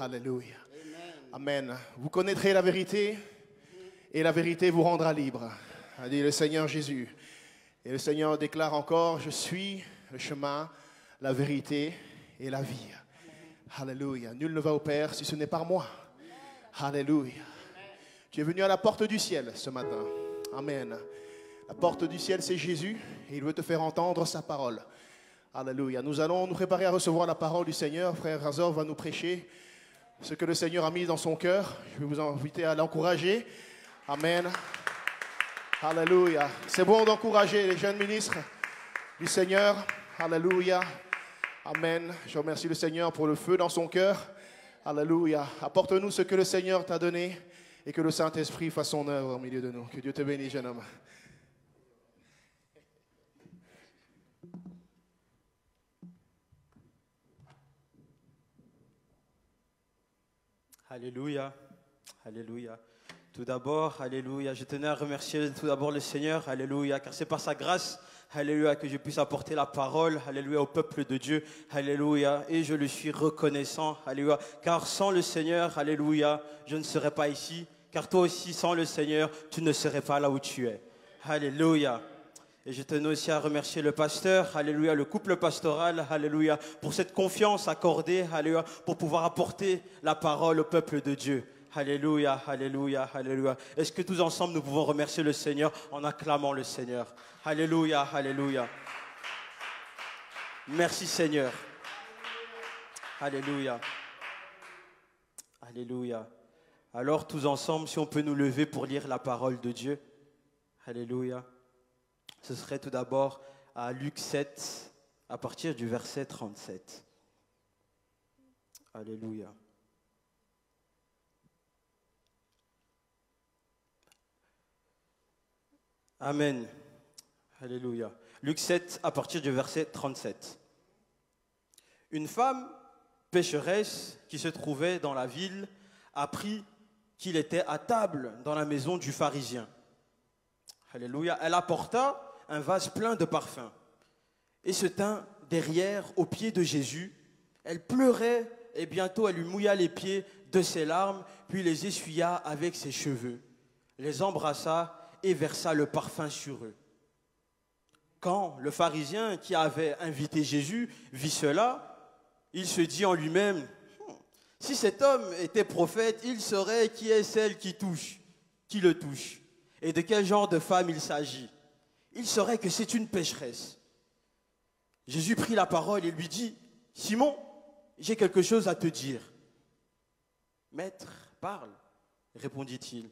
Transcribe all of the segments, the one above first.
Alléluia. Amen. Vous connaîtrez la vérité et la vérité vous rendra libre, a dit le Seigneur Jésus. Et le Seigneur déclare encore, je suis le chemin, la vérité et la vie. Alléluia. Nul ne va au Père si ce n'est par moi. Alléluia. Tu es venu à la porte du ciel ce matin. Amen. La porte du ciel, c'est Jésus et il veut te faire entendre sa parole. Alléluia. Nous allons nous préparer à recevoir la parole du Seigneur. Frère Razor va nous prêcher ce que le Seigneur a mis dans son cœur. Je vais vous inviter à l'encourager. Amen. Alléluia. C'est bon d'encourager les jeunes ministres du Seigneur. Alléluia. Amen. Je remercie le Seigneur pour le feu dans son cœur. Alléluia. Apporte-nous ce que le Seigneur t'a donné et que le Saint-Esprit fasse son œuvre au milieu de nous. Que Dieu te bénisse, jeune homme. Alléluia, alléluia. Tout d'abord, alléluia, je tenais à remercier tout d'abord le Seigneur, alléluia, car c'est par sa grâce, alléluia, que je puisse apporter la parole, alléluia, au peuple de Dieu, alléluia, et je le suis reconnaissant, alléluia, car sans le Seigneur, alléluia, je ne serais pas ici, car toi aussi, sans le Seigneur, tu ne serais pas là où tu es, alléluia. Et je tenais aussi à remercier le pasteur, alléluia, le couple pastoral, alléluia, pour cette confiance accordée, alléluia, pour pouvoir apporter la parole au peuple de Dieu. Alléluia, alléluia, alléluia. Est-ce que tous ensemble nous pouvons remercier le Seigneur en acclamant le Seigneur? Alléluia, alléluia. Merci Seigneur. Alléluia. Alléluia. Alors tous ensemble, si on peut nous lever pour lire la parole de Dieu. Alléluia. Ce serait tout d'abord à Luc 7, à partir du verset 37. Alléluia. Amen. Alléluia. Luc 7, à partir du verset 37. Une femme pécheresse qui se trouvait dans la ville apprit qu'il était à table dans la maison du pharisien. Alléluia. Elle apporta un vase plein de parfums et se tint derrière aux pieds de Jésus. Elle pleurait et bientôt elle lui mouilla les pieds de ses larmes, puis les essuya avec ses cheveux, les embrassa et versa le parfum sur eux. Quand le pharisien qui avait invité Jésus vit cela, il se dit en lui-même, si cet homme était prophète, il saurait qui est celle qui le touche, et de quel genre de femme il s'agit. Il saurait que c'est une pécheresse. Jésus prit la parole et lui dit, Simon, j'ai quelque chose à te dire. Maître, parle, répondit-il.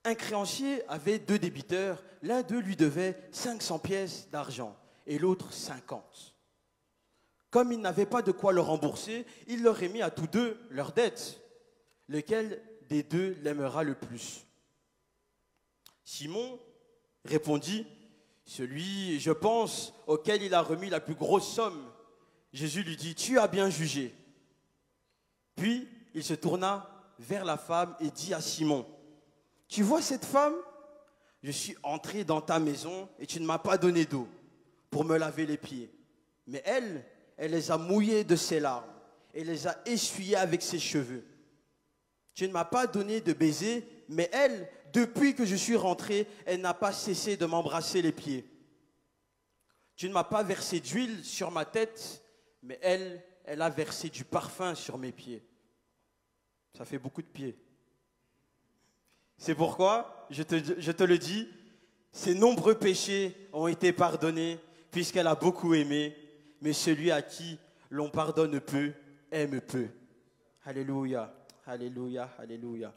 Un créancier avait 2 débiteurs. L'un d'eux lui devait 500 pièces d'argent et l'autre 50. Comme il n'avait pas de quoi le rembourser, il leur remit à tous deux leur dette. Lequel des deux l'aimera le plus? Simon répondit, celui, je pense, auquel il a remis la plus grosse somme. Jésus lui dit, tu as bien jugé. Puis il se tourna vers la femme et dit à Simon, tu vois cette femme? Je suis entré dans ta maison et tu ne m'as pas donné d'eau pour me laver les pieds. Mais elle les a mouillés de ses larmes et les a essuyés avec ses cheveux. Tu ne m'as pas donné de baiser, mais elle, depuis que je suis rentré, elle n'a pas cessé de m'embrasser les pieds. Tu ne m'as pas versé d'huile sur ma tête, mais elle a versé du parfum sur mes pieds. Ça fait beaucoup de pieds. C'est pourquoi, je te le dis, ses nombreux péchés ont été pardonnés, puisqu'elle a beaucoup aimé, mais celui à qui l'on pardonne peu, aime peu. Alléluia, alléluia, alléluia.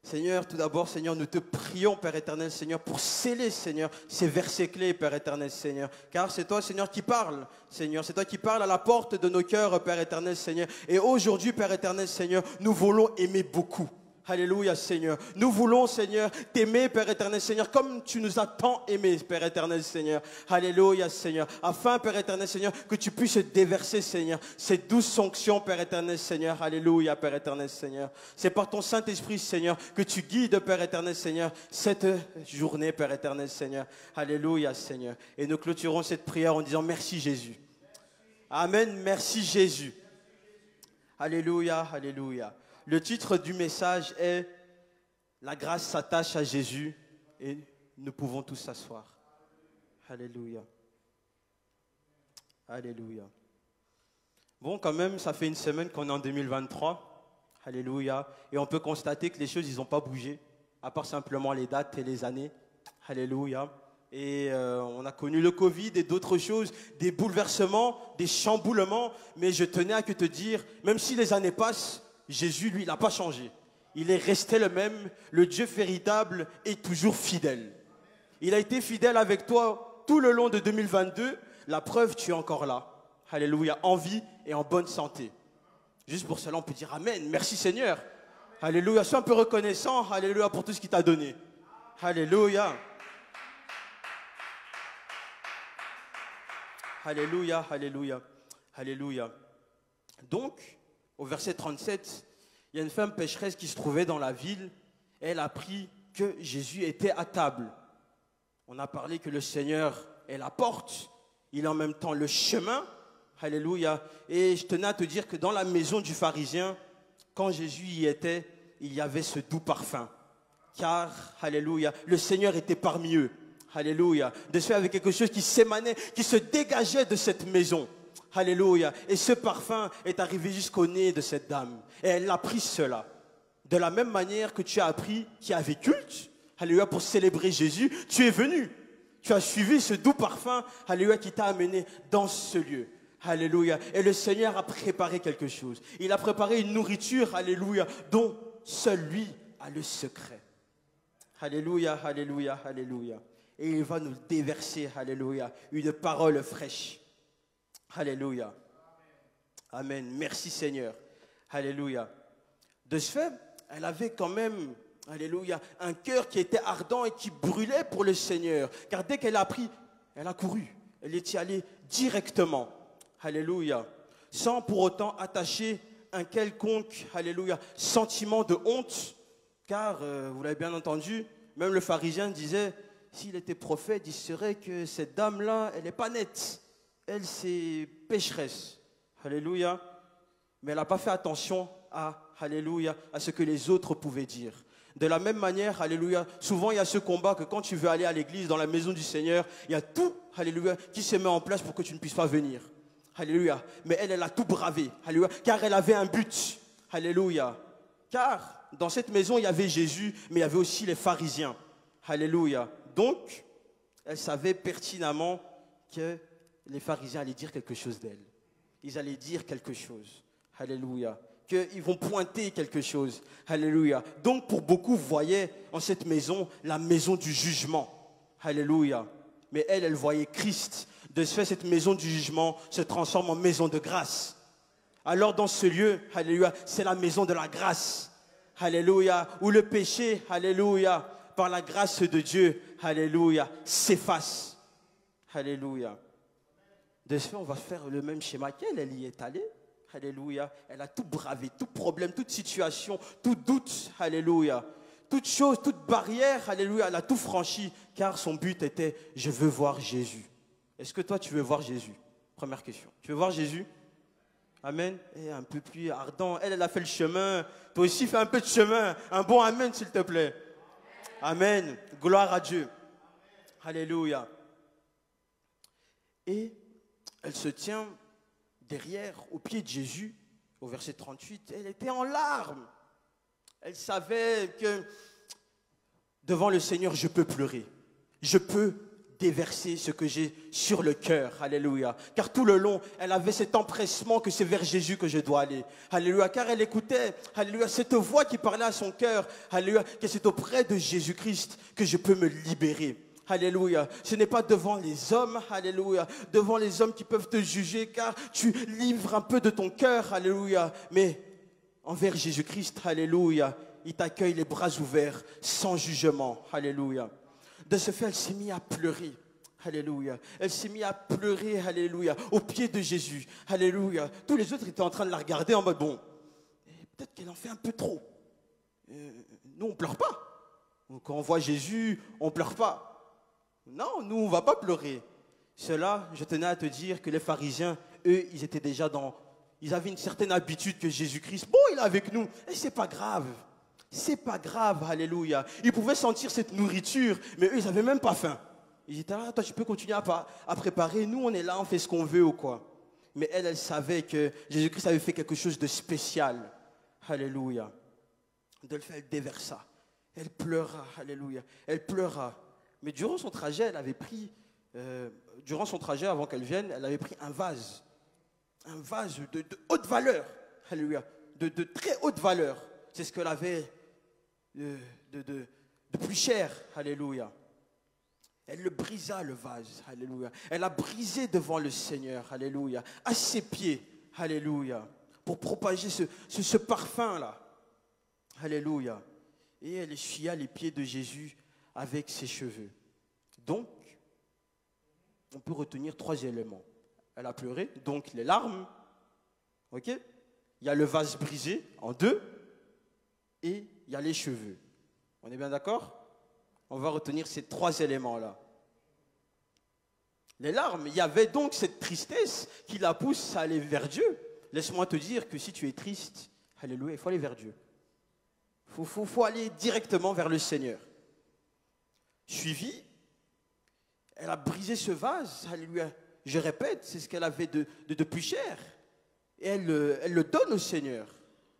Seigneur, tout d'abord, Seigneur, nous te prions, Père éternel, Seigneur, pour sceller, Seigneur, ces versets clés, Père éternel, Seigneur. Car c'est toi, Seigneur, qui parles, Seigneur. C'est toi qui parles à la porte de nos cœurs, Père éternel, Seigneur. Et aujourd'hui, Père éternel, Seigneur, nous voulons aimer beaucoup. Alléluia, Seigneur. Nous voulons, Seigneur, t'aimer, Père éternel, Seigneur, comme tu nous as tant aimés, Père éternel, Seigneur. Alléluia, Seigneur. Afin, Père éternel, Seigneur, que tu puisses déverser, Seigneur, ces douces sanctions, Père éternel, Seigneur. Alléluia, Père éternel, Seigneur. C'est par ton Saint-Esprit, Seigneur, que tu guides, Père éternel, Seigneur, cette journée, Père éternel, Seigneur. Alléluia, Seigneur. Et nous clôturons cette prière en disant merci, Jésus. Amen. Merci, Jésus. Alléluia, alléluia. Le titre du message est « La grâce s'attache à Jésus » et nous pouvons tous s'asseoir. Alléluia. Alléluia. Bon, quand même, ça fait une semaine qu'on est en 2023. Alléluia. Et on peut constater que les choses, ils n'ont pas bougé, à part simplement les dates et les années. Alléluia. Et on a connu le Covid et d'autres choses, des bouleversements, des chamboulements. Mais je tenais à te dire, même si les années passent, Jésus, lui, il n'a pas changé. Il est resté le même. Le Dieu véritable est toujours fidèle. Il a été fidèle avec toi tout le long de 2022. La preuve, tu es encore là. Alléluia, en vie et en bonne santé. Juste pour cela, on peut dire Amen. Merci Seigneur. Alléluia, sois un peu reconnaissant. Alléluia pour tout ce qu'il t'a donné. Alléluia. Alléluia, alléluia, alléluia. Donc, au verset 37, il y a une femme pécheresse qui se trouvait dans la ville. Elle a appris que Jésus était à table. On a parlé que le Seigneur est la porte. Il est en même temps le chemin. Alléluia. Et je tenais à te dire que dans la maison du pharisien, quand Jésus y était, il y avait ce doux parfum. Car, alléluia, le Seigneur était parmi eux. Alléluia. De ce fait, avec quelque chose qui s'émanait, qui se dégageait de cette maison. Alléluia. Et ce parfum est arrivé jusqu'au nez de cette dame. Et elle a pris cela. De la même manière que tu as appris qu'il y avait culte, alléluia, pour célébrer Jésus, tu es venu. Tu as suivi ce doux parfum, alléluia, qui t'a amené dans ce lieu. Alléluia. Et le Seigneur a préparé quelque chose. Il a préparé une nourriture, alléluia, dont seul lui a le secret. Alléluia, alléluia, alléluia. Et il va nous déverser, alléluia, une parole fraîche. Alléluia. Amen. Merci Seigneur. Alléluia. De ce fait, elle avait quand même, alléluia, un cœur qui était ardent et qui brûlait pour le Seigneur. Car dès qu'elle a appris, elle a couru. Elle est allée directement. Alléluia. Sans pour autant attacher un quelconque, alléluia, sentiment de honte. Car, vous l'avez bien entendu, même le pharisien disait, s'il était prophète, il serait que cette dame-là, elle n'est pas nette. Elle, c'est pécheresse. Alléluia. Mais elle n'a pas fait attention alléluia, à ce que les autres pouvaient dire. De la même manière, alléluia, souvent il y a ce combat que quand tu veux aller à l'église, dans la maison du Seigneur, il y a tout, alléluia, qui se met en place pour que tu ne puisses pas venir. Alléluia. Mais elle a tout bravé. Alléluia. Car elle avait un but. Alléluia. Car dans cette maison, il y avait Jésus, mais il y avait aussi les pharisiens. Alléluia. Donc, elle savait pertinemment que les pharisiens allaient dire quelque chose d'elle. Ils allaient dire quelque chose. Alléluia. Qu'ils vont pointer quelque chose. Alléluia. Donc, pour beaucoup, voyaient en cette maison la maison du jugement. Alléluia. Mais elle voyait Christ. De ce fait, cette maison du jugement se transforme en maison de grâce. Alors, dans ce lieu, alléluia, c'est la maison de la grâce. Alléluia. Où le péché, alléluia, par la grâce de Dieu, alléluia, s'efface. Alléluia. De ce fait, on va faire le même schéma qu'elle. Elle y est allée. Alléluia. Elle a tout bravé, tout problème, toute situation, tout doute. Alléluia. Toute chose, toute barrière. Alléluia. Elle a tout franchi. Car son but était, je veux voir Jésus. Est-ce que toi, tu veux voir Jésus? Première question. Tu veux voir Jésus? Amen. Et un peu plus ardent. Elle a fait le chemin. Toi aussi, fais un peu de chemin. Un bon amen, s'il te plaît. Amen. Gloire à Dieu. Alléluia. Et elle se tient derrière, au pied de Jésus, au verset 38. Elle était en larmes. Elle savait que devant le Seigneur, je peux pleurer. Je peux déverser ce que j'ai sur le cœur. Alléluia. Car tout le long, elle avait cet empressement que c'est vers Jésus que je dois aller. Alléluia. Car elle écoutait, alléluia, cette voix qui parlait à son cœur. Alléluia. Que c'est auprès de Jésus-Christ que je peux me libérer. Alléluia. Ce n'est pas devant les hommes, alléluia, devant les hommes qui peuvent te juger, car tu livres un peu de ton cœur, alléluia. Mais envers Jésus-Christ, alléluia, il t'accueille les bras ouverts, sans jugement, alléluia. De ce fait, elle s'est mise à pleurer. Alléluia. Elle s'est mise à pleurer, alléluia, au pied de Jésus. Alléluia. Tous les autres étaient en train de la regarder en mode, bon, peut-être qu'elle en fait un peu trop. Nous, on ne pleure pas. Quand on voit Jésus, on ne pleure pas. Non, nous, on ne va pas pleurer. Cela, je tenais à te dire que les pharisiens, eux, ils étaient déjà ils avaient une certaine habitude que Jésus-Christ, bon, il est avec nous, et c'est pas grave. C'est pas grave, alléluia. Ils pouvaient sentir cette nourriture, mais eux, ils n'avaient même pas faim. Ils disaient, ah, toi, tu peux continuer à préparer, nous, on est là, on fait ce qu'on veut ou quoi. Mais elle savait que Jésus-Christ avait fait quelque chose de spécial. Alléluia. De le faire, elle déversa. Elle pleura, alléluia. Elle pleura. Mais durant son trajet, elle avait pris, avant qu'elle vienne, elle avait pris un vase de haute valeur, alléluia, de très haute valeur. C'est ce qu'elle avait de plus cher, alléluia. Elle le brisa, le vase, alléluia. Elle a brisé devant le Seigneur, alléluia, à ses pieds, alléluia, pour propager ce parfum-là, alléluia. Et elle essuya les pieds de Jésus avec ses cheveux. Donc, on peut retenir 3 éléments. Elle a pleuré, donc les larmes, ok? Il y a le vase brisé en 2, et il y a les cheveux. On est bien d'accord? On va retenir ces 3 éléments-là. Les larmes, il y avait donc cette tristesse qui la pousse à aller vers Dieu. Laisse-moi te dire que si tu es triste, alléluia, il faut aller vers Dieu. Il faut aller directement vers le Seigneur. Suivi, elle a brisé ce vase, alléluia. Je répète, c'est ce qu'elle avait de plus cher. Et elle le donne au Seigneur.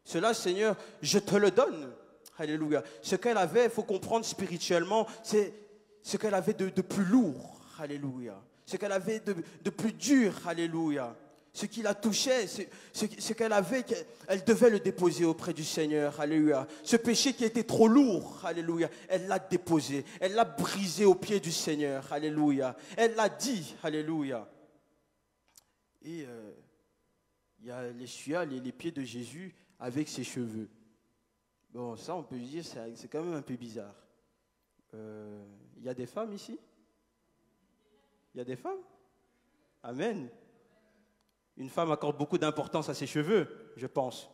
Cela, Seigneur, je te le donne. Alléluia. Ce qu'elle avait, il faut comprendre spirituellement, c'est ce qu'elle avait de plus lourd. Alléluia. Ce qu'elle avait de plus dur. Alléluia. Ce qui la touchait, ce qu'elle avait, elle devait le déposer auprès du Seigneur. Alléluia. Ce péché qui était trop lourd. Alléluia. Elle l'a déposé. Elle l'a brisé aux pieds du Seigneur. Alléluia. Elle l'a dit. Alléluia. Et il y a les pieds de Jésus avec ses cheveux. Bon, ça, on peut dire, c'est quand même un peu bizarre. Il y a des femmes ici? Il y a des femmes? Amen. Une femme accorde beaucoup d'importance à ses cheveux, je pense.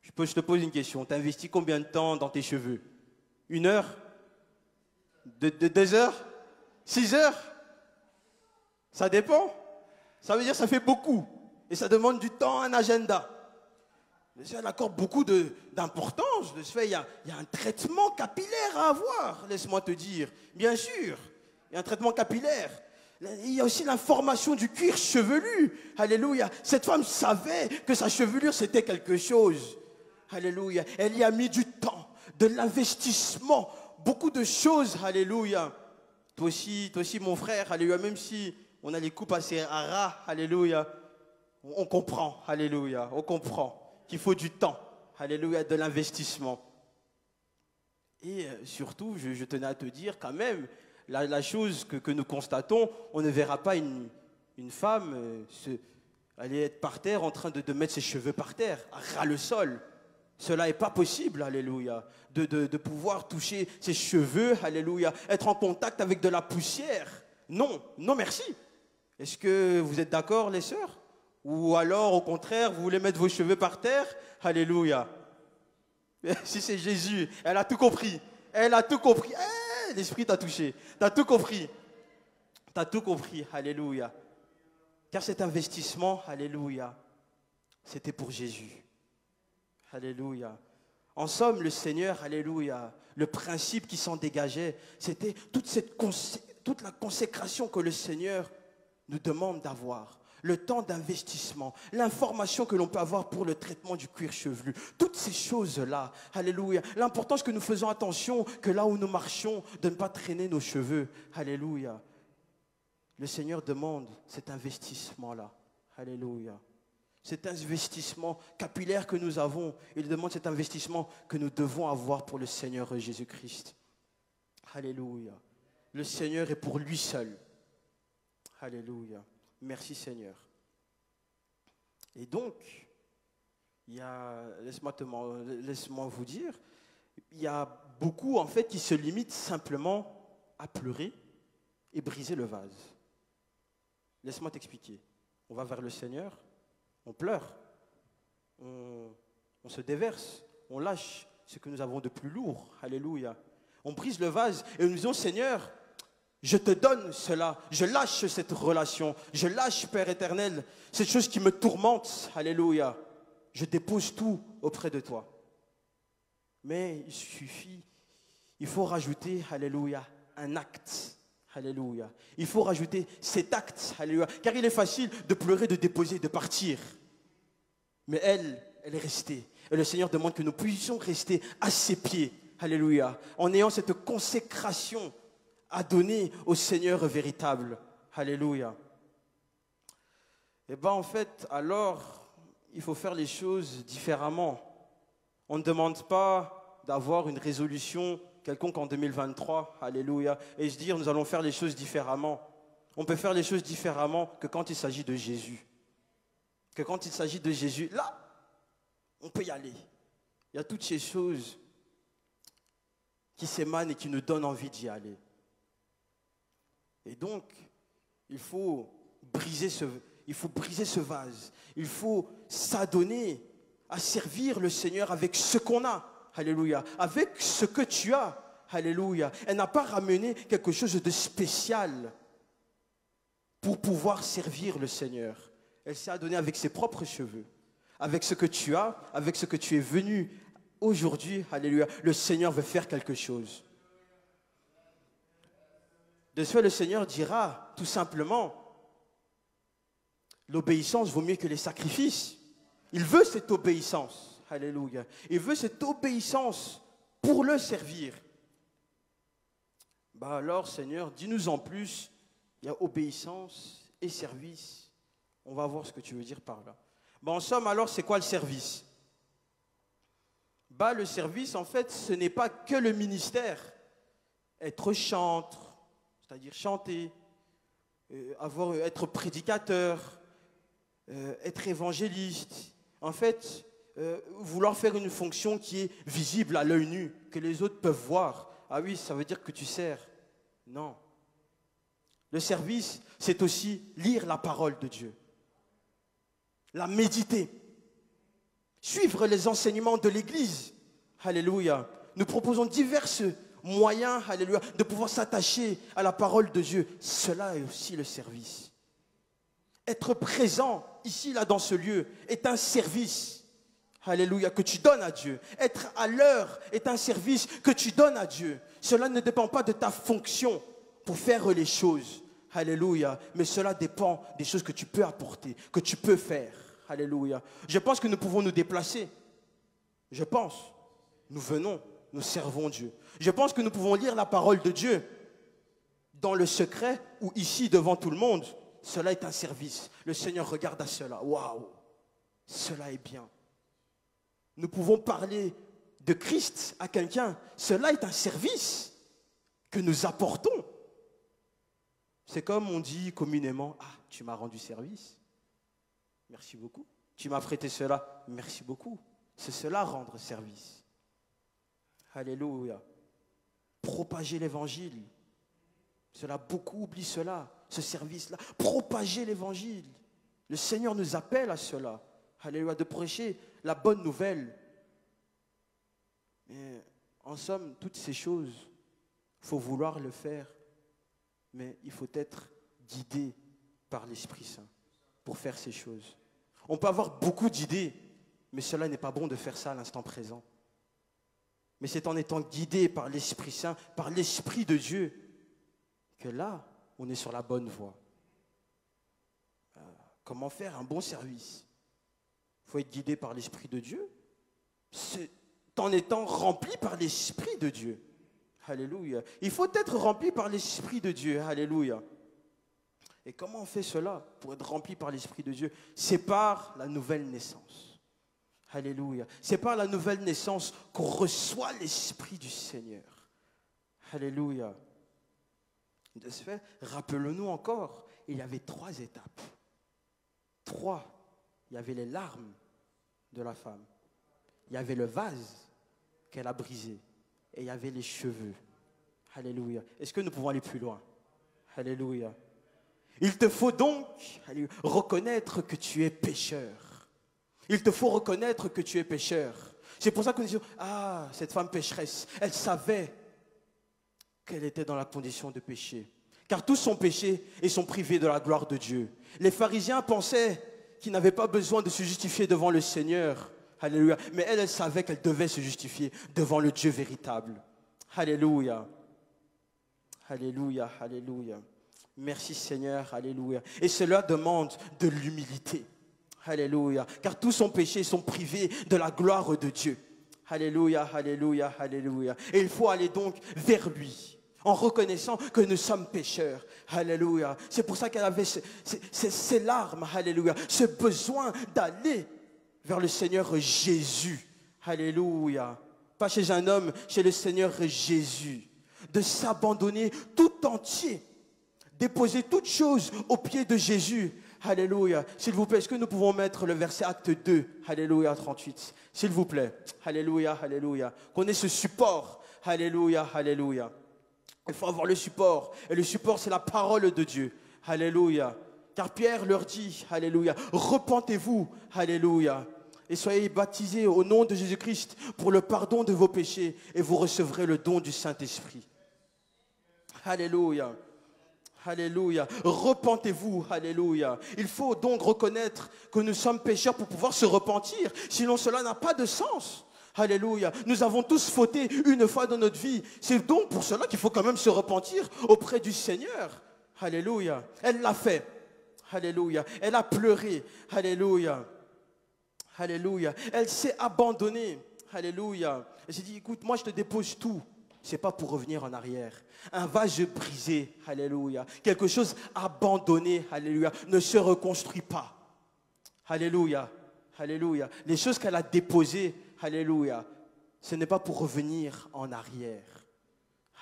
Je te pose une question. Tu investis combien de temps dans tes cheveux? 1 heure? 2 heures? 6 heures? Ça dépend. Ça veut dire que ça fait beaucoup. Et ça demande du temps, un agenda. Elle accorde beaucoup d'importance. De ce fait, il y a un traitement capillaire à avoir, laisse-moi te dire. Bien sûr, il y a un traitement capillaire. Il y a aussi l'information du cuir chevelu. Alléluia. Cette femme savait que sa chevelure, c'était quelque chose. Alléluia. Elle y a mis du temps, de l'investissement, beaucoup de choses. Alléluia. Toi aussi, mon frère, alléluia. Même si on a les coupes assez rares, alléluia. On comprend, alléluia. On comprend qu'il faut du temps, alléluia, de l'investissement. Et surtout, je tenais à te dire quand même, la chose que nous constatons, on ne verra pas une femme aller être par terre en train de mettre ses cheveux par terre, ras le sol. Cela n'est pas possible, alléluia, de pouvoir toucher ses cheveux, alléluia, être en contact avec de la poussière. Non, non merci. Est-ce que vous êtes d'accord, les sœurs? Ou alors, au contraire, vous voulez mettre vos cheveux par terre? Alléluia. Si c'est Jésus, elle a tout compris. Elle a tout compris. L'Esprit t'a touché. T'as tout compris. T'as tout compris. Alléluia. Car cet investissement, alléluia, c'était pour Jésus. Alléluia. En somme, le Seigneur, alléluia, le principe qui s'en dégageait, c'était toute la consécration que le Seigneur nous demande d'avoir. Le temps d'investissement, l'information que l'on peut avoir pour le traitement du cuir chevelu, toutes ces choses-là, alléluia. L'importance que nous faisons attention, que là où nous marchons, de ne pas traîner nos cheveux, alléluia. Le Seigneur demande cet investissement-là, alléluia. Cet investissement capillaire que nous avons, il demande cet investissement que nous devons avoir pour le Seigneur Jésus-Christ. Alléluia. Le Seigneur est pour lui seul. Alléluia. Merci Seigneur. Et donc, laisse-moi vous dire, il y a beaucoup en fait qui se limitent simplement à pleurer et briser le vase. Laisse-moi t'expliquer. On va vers le Seigneur, on pleure, on se déverse, on lâche ce que nous avons de plus lourd. Alléluia. On brise le vase et nous disons, Seigneur, Je te donne cela, je lâche cette relation, je lâche, Père éternel, cette chose qui me tourmente, alléluia. Je dépose tout auprès de toi. Mais il faut rajouter, alléluia, un acte, alléluia. Il faut rajouter cet acte, alléluia. Car il est facile de pleurer, de déposer, de partir. Mais elle est restée. Et le Seigneur demande que nous puissions rester à ses pieds, alléluia, en ayant cette consécration à donner au Seigneur véritable. Alléluia. Et bien en fait, alors, il faut faire les choses différemment. On ne demande pas d'avoir une résolution quelconque en 2023, alléluia, et se dire nous allons faire les choses différemment. On peut faire les choses différemment que quand il s'agit de Jésus. Que quand il s'agit de Jésus, là, on peut y aller. Il y a toutes ces choses qui s'émanent et qui nous donnent envie d'y aller. Et donc, il faut briser ce vase. Il faut s'adonner à servir le Seigneur avec ce qu'on a. Alléluia. Avec ce que tu as. Alléluia. Elle n'a pas ramené quelque chose de spécial pour pouvoir servir le Seigneur. Elle s'est adonnée avec ses propres cheveux. Avec ce que tu as, avec ce que tu es venu aujourd'hui. Alléluia. Le Seigneur veut faire quelque chose. De ce fait, le Seigneur dira tout simplement, l'obéissance vaut mieux que les sacrifices. Il veut cette obéissance. Alléluia. Il veut cette obéissance pour le servir. Bah alors, Seigneur, dis-nous en plus. Il y a obéissance et service. On va voir ce que tu veux dire par là. Bah en somme, alors, c'est quoi le service? Bah le service, en fait, ce n'est pas que le ministère. Être chantre, c'est-à-dire chanter, être prédicateur, être évangéliste. En fait, vouloir faire une fonction qui est visible à l'œil nu, que les autres peuvent voir. Ah oui, ça veut dire que tu sers. Non. Le service, c'est aussi lire la parole de Dieu, la méditer, suivre les enseignements de l'Église. Alléluia. Nous proposons diverses moyens, alléluia, de pouvoir s'attacher à la parole de Dieu. Cela est aussi le service. Être présent ici, là, dans ce lieu, est un service, alléluia, que tu donnes à Dieu. Être à l'heure est un service que tu donnes à Dieu. Cela ne dépend pas de ta fonction pour faire les choses, alléluia, mais cela dépend des choses que tu peux apporter, que tu peux faire, alléluia. Je pense que nous pouvons nous déplacer. Je pense. Nous venons, nous servons Dieu. Je pense que nous pouvons lire la parole de Dieu dans le secret ou ici devant tout le monde. Cela est un service. Le Seigneur regarde à cela. Waouh, cela est bien. Nous pouvons parler de Christ à quelqu'un. Cela est un service que nous apportons. C'est comme on dit communément, ah, tu m'as rendu service. Merci beaucoup. Tu m'as prêté cela. Merci beaucoup. C'est cela, rendre service. Alléluia. Propager l'évangile. Cela, beaucoup oublient cela, ce service-là. Propager l'évangile. Le Seigneur nous appelle à cela. Alléluia, de prêcher la bonne nouvelle. Mais en somme, toutes ces choses, il faut vouloir le faire, mais il faut être guidé par l'Esprit Saint pour faire ces choses. On peut avoir beaucoup d'idées, mais cela n'est pas bon de faire ça à l'instant présent. Mais c'est en étant guidé par l'Esprit Saint, par l'Esprit de Dieu, que là, on est sur la bonne voie. Comment faire un bon service? Il faut être guidé par l'Esprit de Dieu. C'est en étant rempli par l'Esprit de Dieu. Alléluia. Il faut être rempli par l'Esprit de Dieu. Alléluia. Et comment on fait cela pour être rempli par l'Esprit de Dieu? C'est par la nouvelle naissance. Alléluia. C'est par la nouvelle naissance qu'on reçoit l'Esprit du Seigneur. Alléluia. De ce fait, rappelons-nous encore, il y avait 3 étapes. 3. Il y avait les larmes de la femme. Il y avait le vase qu'elle a brisé. Et il y avait les cheveux. Alléluia. Est-ce que nous pouvons aller plus loin? Alléluia. Il te faut donc reconnaître que tu es pécheur. Il te faut reconnaître que tu es pécheur. C'est pour ça qu'on dit, cette femme pécheresse, elle savait qu'elle était dans la condition de péché. car tous sont péchés et sont privés de la gloire de Dieu. Les pharisiens pensaient qu'ils n'avaient pas besoin de se justifier devant le Seigneur. Alléluia. Mais elle savait qu'elle devait se justifier devant le Dieu véritable. Alléluia. Alléluia, alléluia. Merci Seigneur, alléluia. Et cela demande de l'humilité. Alléluia. Car tous sont péchés, sont privés de la gloire de Dieu. Alléluia, alléluia, alléluia. Et il faut aller donc vers lui, en reconnaissant que nous sommes pécheurs. Alléluia. C'est pour ça qu'elle avait ces larmes, alléluia, ce besoin d'aller vers le Seigneur Jésus. Alléluia. Pas chez un homme, chez le Seigneur Jésus. De s'abandonner tout entier. Déposer toutes choses aux pieds de Jésus. Alléluia. S'il vous plaît, est-ce que nous pouvons mettre le verset acte 2, alléluia, 38. S'il vous plaît. Alléluia, alléluia. Qu'on ait ce support. Alléluia, alléluia. Il faut avoir le support. Et le support, c'est la parole de Dieu. Alléluia. Car Pierre leur dit, alléluia, repentez-vous, alléluia, et soyez baptisés au nom de Jésus-Christ pour le pardon de vos péchés, et vous recevrez le don du Saint-Esprit. Alléluia. Alléluia. Repentez-vous. Alléluia. Il faut donc reconnaître que nous sommes pécheurs pour pouvoir se repentir. Sinon, cela n'a pas de sens. Alléluia. Nous avons tous fauté une fois dans notre vie. C'est donc pour cela qu'il faut quand même se repentir auprès du Seigneur. Alléluia. Elle l'a fait. Alléluia. Elle a pleuré. Alléluia. Alléluia. Elle s'est abandonnée. Alléluia. Elle s'est dit, écoute, moi je te dépose tout. Ce n'est pas pour revenir en arrière. Un vase brisé, alléluia. Quelque chose abandonné, alléluia, ne se reconstruit pas. Alléluia, alléluia. Les choses qu'elle a déposées, alléluia, ce n'est pas pour revenir en arrière.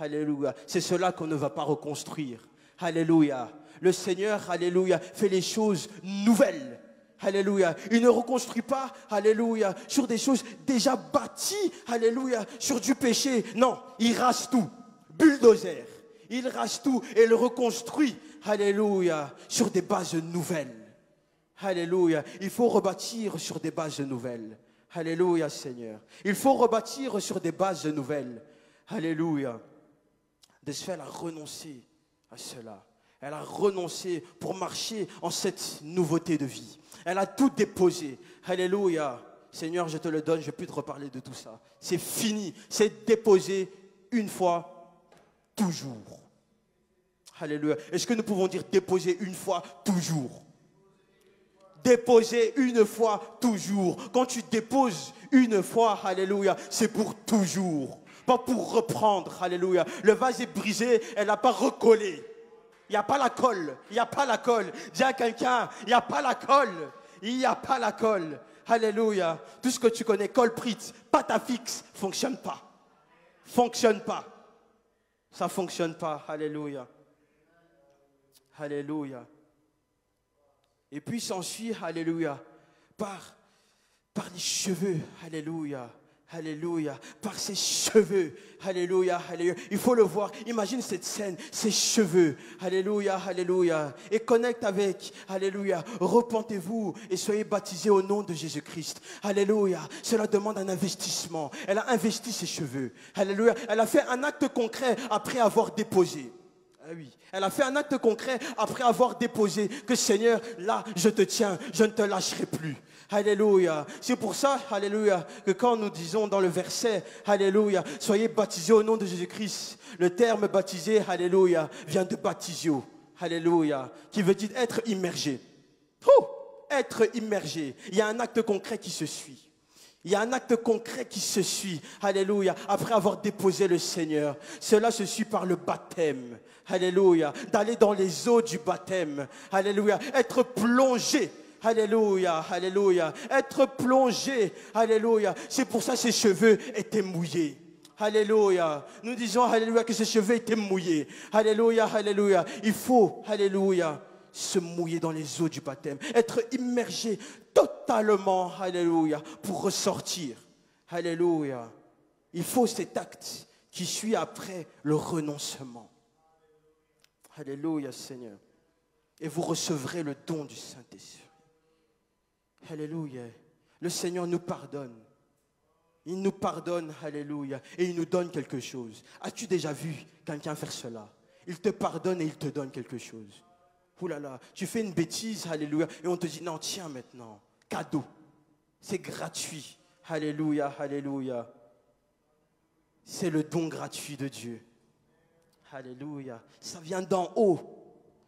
Alléluia. C'est cela qu'on ne va pas reconstruire. Alléluia. Le Seigneur, alléluia, fait les choses nouvelles. Alléluia. Il ne reconstruit pas, alléluia, sur des choses déjà bâties, alléluia, sur du péché. Non, il rase tout. Bulldozer. Il rase tout et le reconstruit, alléluia, sur des bases nouvelles. Alléluia. Il faut rebâtir sur des bases nouvelles. Alléluia, Seigneur. Il faut rebâtir sur des bases nouvelles. Alléluia. De ce fait, elle a renoncé à cela. Elle a renoncé pour marcher en cette nouveauté de vie. Elle a tout déposé. Alléluia. Seigneur, je te le donne, je ne vais plus te reparler de tout ça. C'est fini. C'est déposé une fois, toujours. Alléluia. Est-ce que nous pouvons dire déposer une fois, toujours? Déposer une fois, toujours. Quand tu déposes une fois, alléluia, c'est pour toujours. Pas pour reprendre, alléluia. Le vase est brisé, elle n'a pas recollé. Il n'y a pas la colle, il n'y a pas la colle. Dis à quelqu'un, il n'y a pas la colle. Il n'y a pas la colle. Alléluia. Tout ce que tu connais, colle prit, pâte à fixe, fonctionne pas. Fonctionne pas. Ça fonctionne pas. Alléluia. Alléluia. Et puis s'ensuit, alléluia, par les cheveux. Alléluia. Alléluia, par ses cheveux, alléluia, alléluia. Il faut le voir, imagine cette scène, ses cheveux, alléluia, alléluia. Et connecte avec, alléluia, repentez-vous et soyez baptisés au nom de Jésus-Christ. Alléluia, cela demande un investissement. Elle a investi ses cheveux, alléluia. Elle a fait un acte concret après avoir déposé. Ah oui. Elle a fait un acte concret après avoir déposé que Seigneur, là, je te tiens, je ne te lâcherai plus. Alléluia. C'est pour ça, alléluia, que quand nous disons dans le verset, alléluia, soyez baptisés au nom de Jésus-Christ, le terme baptisé, alléluia, vient de baptisio, alléluia, qui veut dire être immergé. Être immergé. Il y a un acte concret qui se suit. Il y a un acte concret qui se suit, alléluia, après avoir déposé le Seigneur. Cela se suit par le baptême, alléluia, d'aller dans les eaux du baptême, alléluia, être plongé. Alléluia, alléluia, être plongé, alléluia. C'est pour ça que ses cheveux étaient mouillés. Alléluia. Nous disons, alléluia, que ses cheveux étaient mouillés. Alléluia, alléluia. Il faut, alléluia, se mouiller dans les eaux du baptême. Être immergé totalement, alléluia, pour ressortir. Alléluia. Il faut cet acte qui suit après le renoncement. Alléluia, Seigneur. Et vous recevrez le don du Saint-Esprit. Alléluia. Le Seigneur nous pardonne. Il nous pardonne, alléluia. Et il nous donne quelque chose. As-tu déjà vu quelqu'un faire cela? il te pardonne et il te donne quelque chose. Ouh là là, tu fais une bêtise, alléluia, et on te dit, non, tiens maintenant, cadeau, c'est gratuit, alléluia, alléluia. C'est le don gratuit de Dieu. Alléluia, ça vient d'en haut,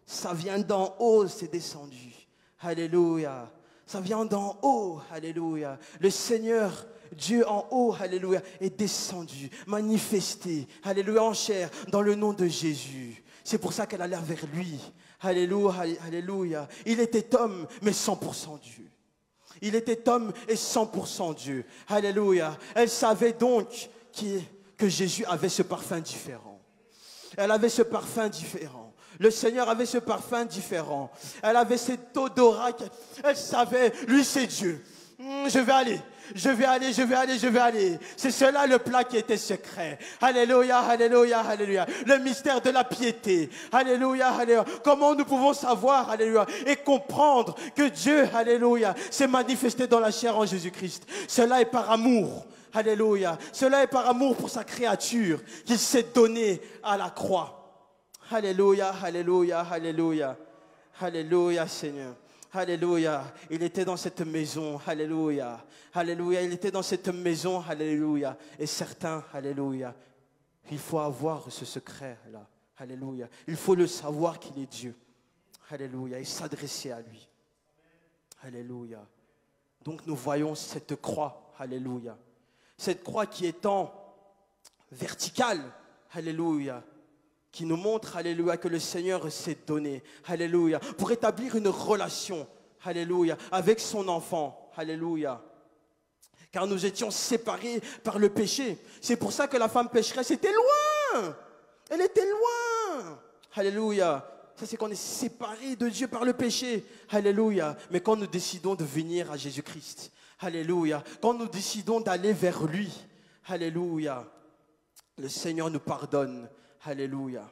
ça vient d'en haut, c'est descendu, alléluia. Ça vient d'en haut, alléluia. Le Seigneur, Dieu en haut, alléluia, est descendu, manifesté, alléluia, en chair, dans le nom de Jésus. C'est pour ça qu'elle allait vers lui. Alléluia, alléluia. Il était homme, mais 100% Dieu. Il était homme et 100% Dieu. Alléluia. Elle savait donc que Jésus avait ce parfum différent. Elle avait ce parfum différent. Le Seigneur avait ce parfum différent. Elle avait cet odorat. Elle savait, lui c'est Dieu. Je vais aller. C'est cela le plat qui était secret. Alléluia, alléluia, alléluia. Le mystère de la piété. Alléluia, alléluia. Comment nous pouvons savoir, alléluia, et comprendre que Dieu, alléluia, s'est manifesté dans la chair en Jésus-Christ. Cela est par amour. Alléluia. Cela est par amour pour sa créature qu'il s'est donné à la croix. Alléluia, alléluia, alléluia. Alléluia, Seigneur. Alléluia. Il était dans cette maison. Alléluia. Alléluia. Il était dans cette maison. Alléluia. Et certains, alléluia, il faut avoir ce secret-là. Alléluia. Il faut le savoir qu'il est Dieu. Alléluia. Et s'adresser à lui. Alléluia. Donc nous voyons cette croix. Alléluia. Cette croix qui étant verticale. Alléluia. Qui nous montre, alléluia, que le Seigneur s'est donné, alléluia, pour établir une relation, alléluia, avec son enfant, alléluia. Car nous étions séparés par le péché. C'est pour ça que la femme pécheresse était loin. Elle était loin. Alléluia. Ça, c'est qu'on est séparés de Dieu par le péché. Alléluia. Mais quand nous décidons de venir à Jésus-Christ, alléluia, quand nous décidons d'aller vers lui, alléluia, le Seigneur nous pardonne. Alléluia.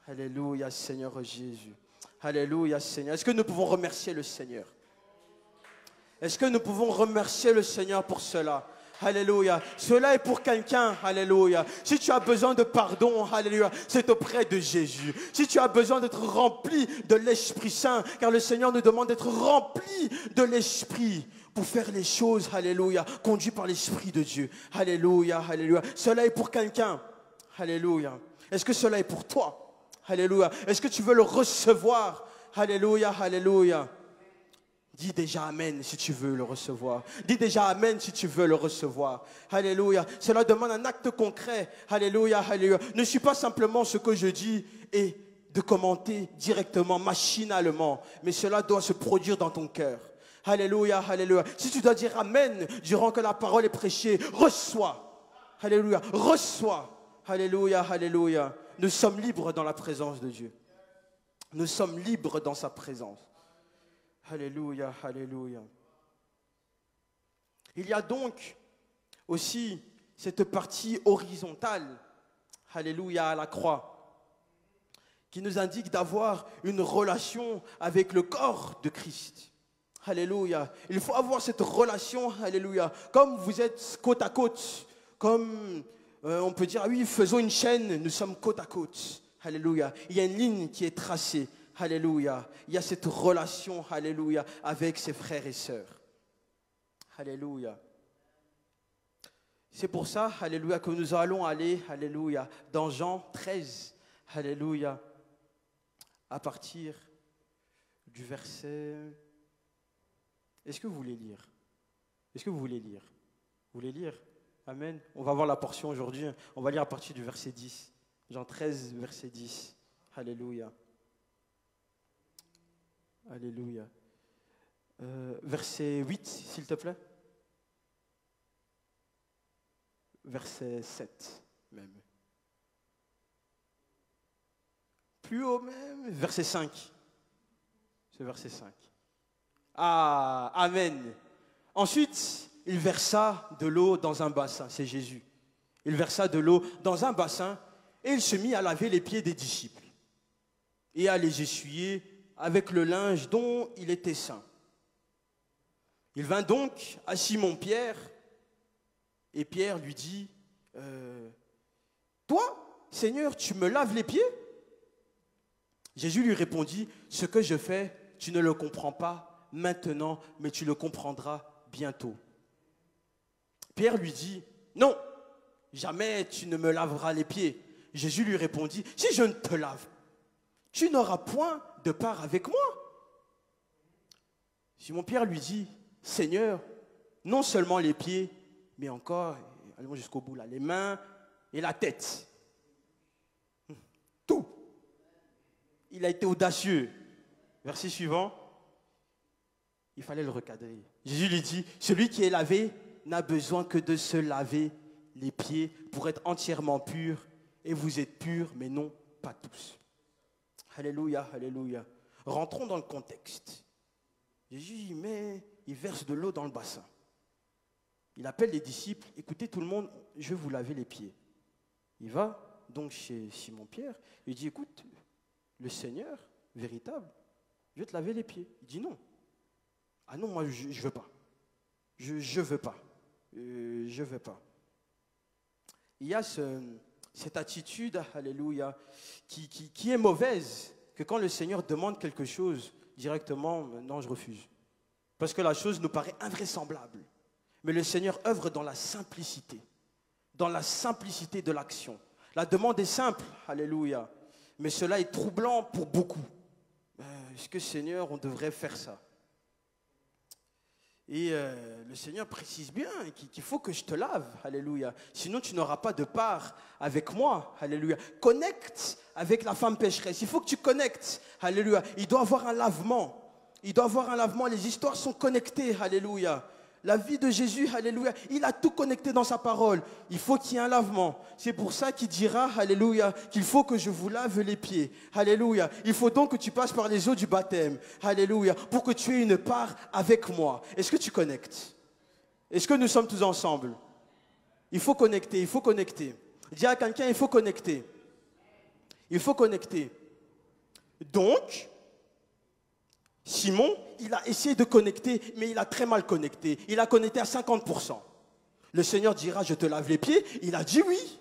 Alléluia, Seigneur Jésus. Alléluia, Seigneur. Est-ce que nous pouvons remercier le Seigneur? Est-ce que nous pouvons remercier le Seigneur pour cela? Alléluia. Cela est pour quelqu'un. Alléluia. Si tu as besoin de pardon, alléluia, c'est auprès de Jésus. Si tu as besoin d'être rempli de l'Esprit Saint, car le Seigneur nous demande d'être rempli de l'Esprit pour faire les choses, alléluia, conduit par l'Esprit de Dieu. Alléluia, alléluia. Cela est pour quelqu'un. Alléluia. Est-ce que cela est pour toi? Alléluia. Est-ce que tu veux le recevoir? Alléluia, alléluia. Dis déjà Amen si tu veux le recevoir. Dis déjà Amen si tu veux le recevoir. Alléluia. Cela demande un acte concret. Alléluia, alléluia. Ne suis pas simplement ce que je dis et de commenter directement, machinalement. Mais cela doit se produire dans ton cœur. Alléluia, alléluia. Si tu dois dire Amen durant que la parole est prêchée, reçois. Alléluia, reçois. Alléluia, alléluia. Nous sommes libres dans la présence de Dieu. Nous sommes libres dans sa présence. Alléluia, alléluia. Il y a donc aussi cette partie horizontale, alléluia, à la croix, qui nous indique d'avoir une relation avec le corps de Christ. Alléluia. Il faut avoir cette relation, alléluia. Comme vous êtes côte à côte, comme on peut dire, ah oui, faisons une chaîne, nous sommes côte à côte. Alléluia. Il y a une ligne qui est tracée. Alléluia. Il y a cette relation, alléluia, avec ses frères et sœurs. Alléluia. C'est pour ça, alléluia, que nous allons aller, alléluia, dans Jean 13. Alléluia. À partir du verset... Est-ce que vous voulez lire? Est-ce que vous voulez lire? Vous voulez lire? Amen. On va voir la portion aujourd'hui. On va lire à partir du verset 10. Jean 13, verset 10. Alléluia. Alléluia. Verset 8, s'il te plaît. Verset 7, même. Plus haut même. Verset 5. C'est verset 5. Ah, amen. Ensuite, il versa de l'eau dans un bassin. C'est Jésus. Il versa de l'eau dans un bassin et il se mit à laver les pieds des disciples et à les essuyer avec le linge dont il était saint. Il vint donc à Simon-Pierre et Pierre lui dit, toi, Seigneur, tu me laves les pieds? Jésus lui répondit, ce que je fais, tu ne le comprends pas maintenant, mais tu le comprendras bientôt. Pierre lui dit, non, jamais tu ne me laveras les pieds. Jésus lui répondit, si je ne te lave, tu n'auras point de part avec moi. Simon-Pierre lui dit, Seigneur, non seulement les pieds, mais encore, allons jusqu'au bout là, les mains et la tête. Tout. Il a été audacieux. Verset suivant, il fallait le recadrer. Jésus lui dit, celui qui est lavé n'a besoin que de se laver les pieds pour être entièrement pur. Et vous êtes purs, mais non pas tous. Alléluia, alléluia. Rentrons dans le contexte. Jésus, il verse de l'eau dans le bassin. Il appelle les disciples, écoutez tout le monde, je vais vous laver les pieds. Il va donc chez Simon-Pierre, il dit, écoute, le Seigneur, véritable, je vais te laver les pieds. Il dit non. Ah non, moi je ne veux pas. Je ne veux pas. Je ne veux pas. Il y a cette attitude, alléluia, qui est mauvaise, que quand le Seigneur demande quelque chose, directement, non, je refuse. Parce que la chose nous paraît invraisemblable. Mais le Seigneur œuvre dans la simplicité de l'action. La demande est simple, alléluia, mais cela est troublant pour beaucoup. Est-ce que Seigneur, on devrait faire ça? Et le Seigneur précise bien qu'il faut que je te lave, alléluia. Sinon, tu n'auras pas de part avec moi, alléluia. Connecte avec la femme pécheresse. Il faut que tu connectes, alléluia. Il doit avoir un lavement. Il doit avoir un lavement. Les histoires sont connectées, alléluia. La vie de Jésus, alléluia, il a tout connecté dans sa parole. Il faut qu'il y ait un lavement. C'est pour ça qu'il dira, alléluia, qu'il faut que je vous lave les pieds. Alléluia. Il faut donc que tu passes par les eaux du baptême. Alléluia. Pour que tu aies une part avec moi. Est-ce que tu connectes? Est-ce que nous sommes tous ensemble? Il faut connecter, il faut connecter. Dis à quelqu'un, il faut connecter. Il faut connecter. Donc, Simon, il a essayé de connecter, mais il a très mal connecté. Il a connecté à 50%. Le Seigneur dira, je te lave les pieds. Il a dit oui.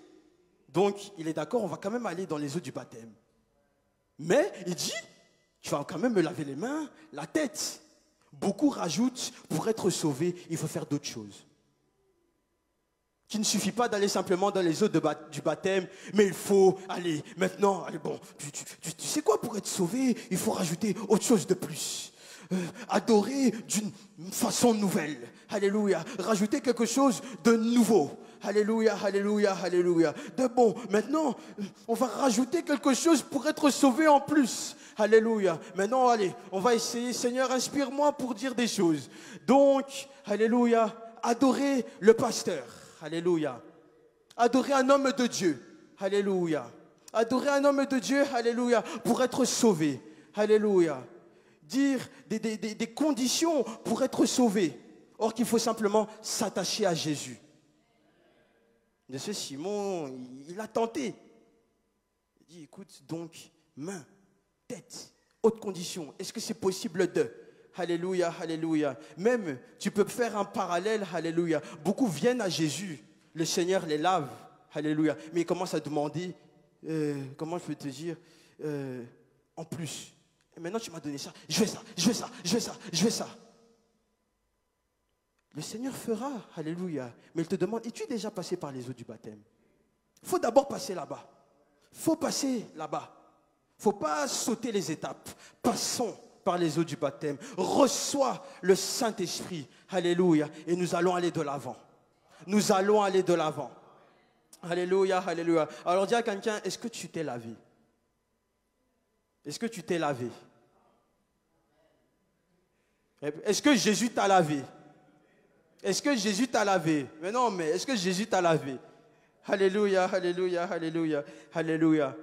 Donc, il est d'accord, on va quand même aller dans les eaux du baptême. Mais il dit, tu vas quand même me laver les mains, la tête. Beaucoup rajoutent, pour être sauvé, il faut faire d'autres choses. Qu'il ne suffit pas d'aller simplement dans les eaux du baptême, mais il faut aller maintenant, allez bon, tu sais quoi, pour être sauvé, il faut rajouter autre chose de plus. Adorer d'une façon nouvelle. Alléluia. Rajouter quelque chose de nouveau. Alléluia, alléluia, alléluia. De bon, maintenant, on va rajouter quelque chose pour être sauvé en plus. Alléluia. Maintenant, allez, on va essayer. Seigneur, inspire-moi pour dire des choses. Donc, alléluia, adorer le pasteur. Alléluia. Adorer un homme de Dieu. Alléluia. Adorer un homme de Dieu. Alléluia. Pour être sauvé. Alléluia. Dire des conditions pour être sauvé. Or qu'il faut simplement s'attacher à Jésus. De ce Simon, il a tenté. Il dit, écoute, donc, main, tête, haute condition. Est-ce que c'est possible de... Alléluia, alléluia. Même, tu peux faire un parallèle, alléluia. Beaucoup viennent à Jésus, le Seigneur les lave, alléluia. Mais ils commencent à demander, comment je peux te dire, en plus. Et maintenant, tu m'as donné ça, je veux ça, je veux ça, je veux ça, je veux ça. Le Seigneur fera, alléluia. Mais il te demande, es-tu déjà passé par les eaux du baptême? Il faut d'abord passer là-bas. Il faut passer là-bas. Il ne faut pas sauter les étapes. Passons par les eaux du baptême. Reçois le Saint-Esprit. Alléluia. Et nous allons aller de l'avant. Nous allons aller de l'avant. Alléluia, alléluia. Alors dis à quelqu'un, est-ce que tu t'es lavé? Est-ce que tu t'es lavé? Est-ce que Jésus t'a lavé? Est-ce que Jésus t'a lavé? Mais non, mais est-ce que Jésus t'a lavé? Alléluia, alléluia, alléluia, alléluia.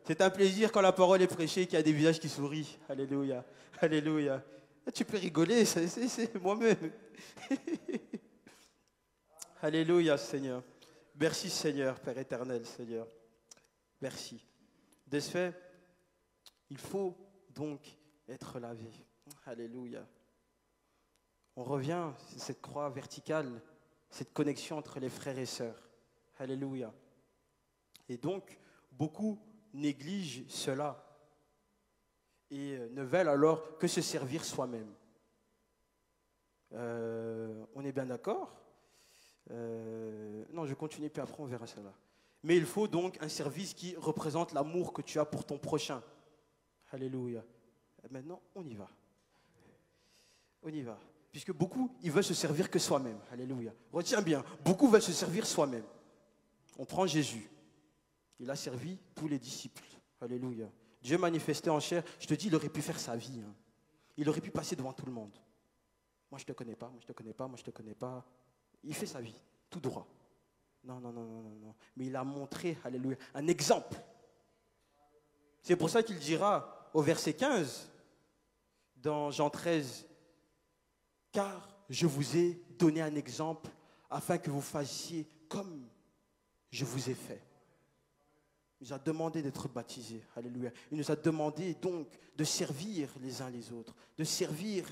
C'est un plaisir quand la parole est prêchée, qu'il y a des visages qui sourient. Alléluia, alléluia. Tu peux rigoler, c'est moi-même. Alléluia, Seigneur. Merci, Seigneur, Père éternel, Seigneur. Merci. De ce fait, il faut donc être lavé. Alléluia. On revient à cette croix verticale, cette connexion entre les frères et sœurs. Alléluia. Et donc, beaucoup négligent cela. et ne veulent alors que se servir soi-même. On est bien d'accord? Non, je continue, puis après on verra cela. Mais il faut donc un service qui représente l'amour que tu as pour ton prochain. Alléluia. Maintenant, on y va. On y va. Puisque beaucoup, ils veulent se servir que soi-même. Alléluia. Retiens bien, beaucoup veulent se servir soi-même. On prend Jésus. Il a servi tous les disciples. Alléluia. Dieu manifesté en chair. Je te dis, il aurait pu faire sa vie. Il aurait pu passer devant tout le monde. Moi, je ne te connais pas, moi, je ne te connais pas, moi, je ne te connais pas. Il fait sa vie, tout droit. Non. Mais il a montré, alléluia, un exemple. C'est pour ça qu'il dira au verset 15, dans Jean 13, « Car je vous ai donné un exemple afin que vous fassiez comme je vous ai fait. » Il nous a demandé d'être baptisés. Alléluia. Il nous a demandé donc de servir les uns les autres, de servir